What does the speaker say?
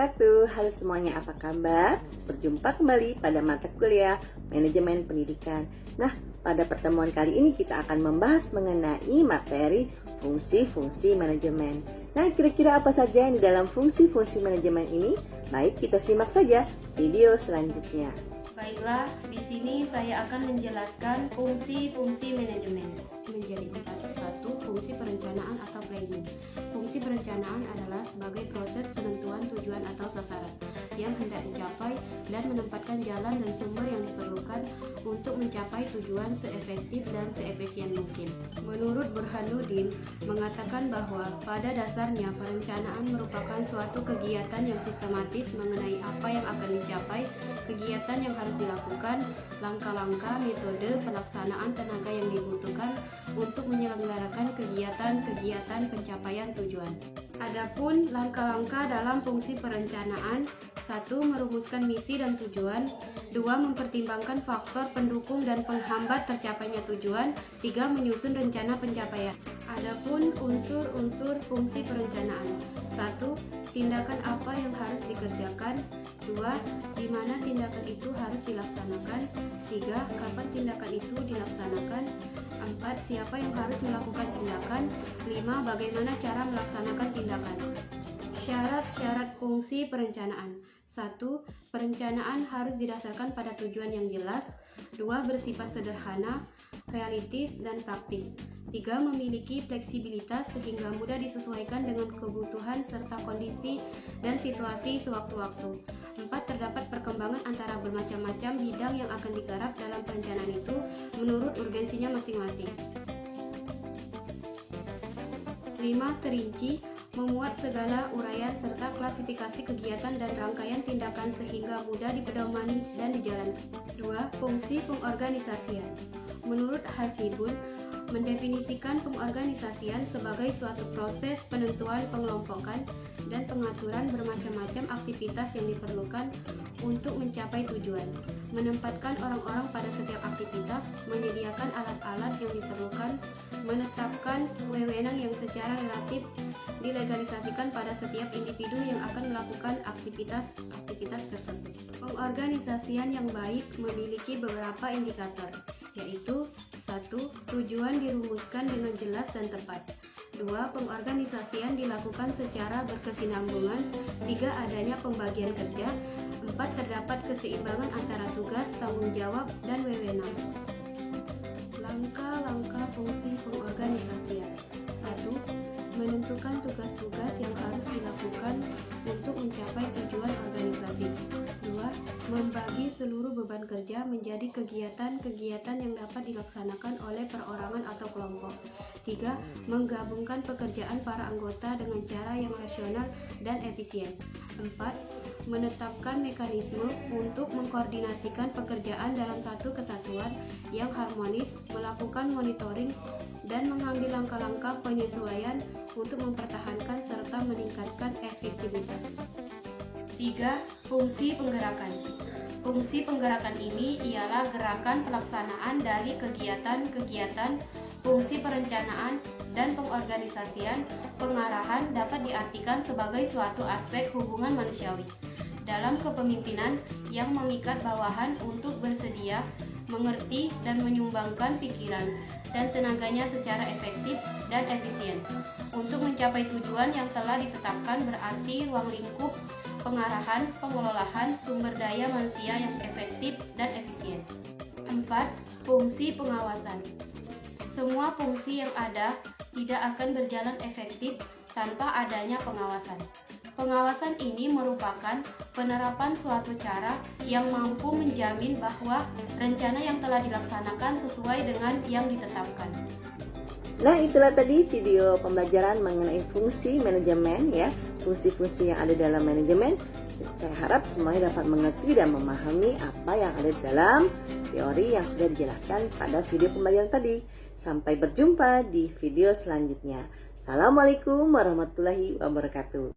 wabarakatuh. Halo semuanya, apa kabar? Berjumpa kembali pada mata kuliah Manajemen Pendidikan. Nah, pada pertemuan kali ini kita akan membahas mengenai materi fungsi-fungsi manajemen. Nah, kira-kira apa saja yang di dalam fungsi-fungsi manajemen ini? Baik, kita simak saja video selanjutnya. Baiklah, di sini saya akan menjelaskan fungsi-fungsi manajemen menjadi empat. Satu, fungsi perencanaan atau planning. Fungsi perencanaan adalah sebagai proses penentuan tujuan atau sasaran yang hendak dicapai dan menempatkan jalan dan sumber yang diperlukan untuk mencapai tujuan seefektif dan seefisien mungkin. Menurut Burhanuddin mengatakan bahwa pada dasarnya perencanaan merupakan suatu kegiatan yang sistematis mengenai apa yang akan dicapai, kegiatan yang harus dilakukan, langkah-langkah, metode, pelaksanaan tenaga yang dibutuhkan untuk menyelenggarakan kegiatan-kegiatan pencapaian tujuan. Adapun langkah-langkah dalam fungsi perencanaan: 1. Merumuskan misi dan tujuan. 2. Mempertimbangkan faktor pendukung dan penghambat tercapainya tujuan. 3. Menyusun rencana pencapaian. Adapun unsur-unsur fungsi perencanaan: 1. Tindakan apa yang harus dikerjakan. 2. Di mana tindakan itu harus dilaksanakan. 3. Kapan tindakan itu dilaksanakan. 4. Siapa yang harus melakukan tindakan. 5. Bagaimana cara melaksanakan tindakan. Syarat-syarat fungsi perencanaan: 1. Perencanaan harus didasarkan pada tujuan yang jelas. 2. Bersifat sederhana, realistis, dan praktis. 3. Memiliki fleksibilitas sehingga mudah disesuaikan dengan kebutuhan serta kondisi dan situasi sewaktu-waktu. 4. Terdapat perkembangan antara bermacam-macam bidang yang akan digarap dalam perencanaan itu menurut urgensinya masing-masing. 5. Terinci, memuat segala uraian serta klasifikasi kegiatan dan rangkaian tindakan sehingga mudah dipedomani dan dijalankan. 2. Fungsi pengorganisasian. Menurut Hasibun, mendefinisikan pengorganisasian sebagai suatu proses penentuan, pengelompokan, dan pengaturan bermacam-macam aktivitas yang diperlukan untuk mencapai tujuan, menempatkan orang-orang pada setiap aktivitas, menyediakan alat-alat yang diperlukan, menetapkan wewenang yang secara relatif dilegalisasikan pada setiap individu yang akan melakukan aktivitas tersebut. Pengorganisasian yang baik memiliki beberapa indikator, yaitu: 1. Tujuan dirumuskan dengan jelas dan tepat. 2. Pengorganisasian dilakukan secara berkesinambungan. 3. Adanya pembagian kerja. 4. Terdapat keseimbangan antara tugas, tanggung jawab, dan wewenang. Langkah-langkah fungsi pengorganisasian: 1. Menentukan tugas-tugas yang harus dilakukan untuk mencapai tujuan organisasi. 2. Membagi seluruh beban kerja menjadi kegiatan-kegiatan yang dapat dilaksanakan oleh perorangan atau kelompok. 3. Menggabungkan pekerjaan para anggota dengan cara yang rasional dan efisien. 4. Menetapkan mekanisme untuk mengkoordinasikan pekerjaan dalam satu kesatuan yang harmonis, melakukan monitoring, dan mengambil langkah-langkah penyesuaian untuk mempertahankan serta meningkatkan efektivitas. 3. Fungsi penggerakan. Fungsi penggerakan ini ialah gerakan pelaksanaan dari kegiatan-kegiatan fungsi perencanaan dan pengorganisasian. Pengarahan dapat diartikan sebagai suatu aspek hubungan manusiawi dalam kepemimpinan yang mengikat bawahan untuk bersedia, mengerti, dan menyumbangkan pikiran dan tenaganya secara efektif dan efisien untuk mencapai tujuan yang telah ditetapkan. Berarti ruang lingkup pengarahan, pengelolaan sumber daya manusia yang efektif dan efisien. 4. Fungsi pengawasan. Semua fungsi yang ada tidak akan berjalan efektif tanpa adanya pengawasan. Pengawasan ini merupakan penerapan suatu cara yang mampu menjamin bahwa rencana yang telah dilaksanakan sesuai dengan yang ditetapkan. Nah, itulah tadi video pembelajaran mengenai fungsi manajemen ya, fungsi-fungsi yang ada dalam manajemen. Saya harap semuanya dapat mengerti dan memahami apa yang ada dalam teori yang sudah dijelaskan pada video pembelajaran tadi. Sampai berjumpa di video selanjutnya. Assalamualaikum warahmatullahi wabarakatuh.